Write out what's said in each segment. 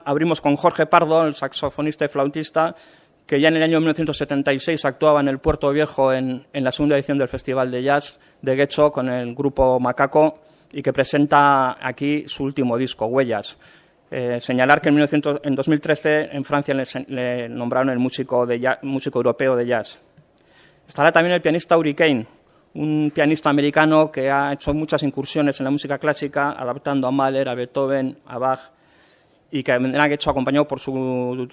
Abrimos con Jorge Pardo, el saxofonista y flautista, que ya en el año 1976 actuaba en el Puerto Viejo en la segunda edición del Festival de Jazz de Getxo con el grupo Macaco y que presenta aquí su último disco, Huellas. Señalar que en 2013 en Francia le nombraron el músico europeo de jazz. Estará también el pianista Uri Cain, un pianista americano que ha hecho muchas incursiones en la música clásica, adaptando a Mahler, a Beethoven, a Bach, y que vendrá hecho acompañado por su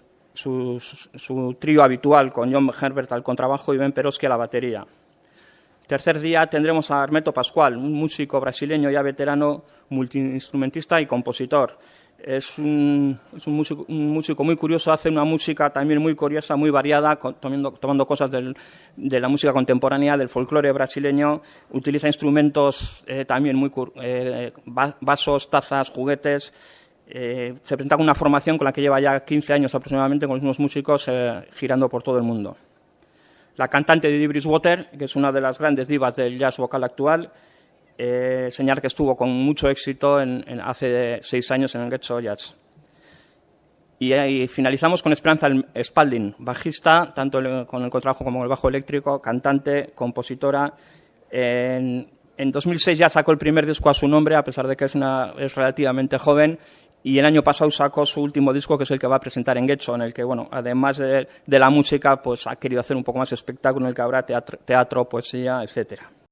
trío habitual con John Herbert al contrabajo y Ben Peroski a la batería. Tercer día tendremos a Hermeto Pascual, un músico brasileño ya veterano, multiinstrumentista y compositor. Es un músico muy curioso, hace una música también muy curiosa, muy variada, tomando cosas de la música contemporánea, del folclore brasileño. Utiliza instrumentos también vasos, tazas, juguetes. Se presenta con una formación con la que lleva ya 15 años aproximadamente con los mismos músicos girando por todo el mundo. La cantante Didi Bridgewater, que es una de las grandes divas del jazz vocal actual, señalar que estuvo con mucho éxito hace 6 años en el Getxo Jazz. Y finalizamos con Esperanza Spalding, bajista, tanto con el contrabajo como el bajo eléctrico, cantante, compositora. En 2006 ya sacó el primer disco a su nombre, a pesar de que es relativamente joven, y el año pasado sacó su último disco, que es el que va a presentar en Getxo, en el que, bueno, además de la música, pues ha querido hacer un poco más espectáculo, en el que habrá teatro, poesía, etcétera.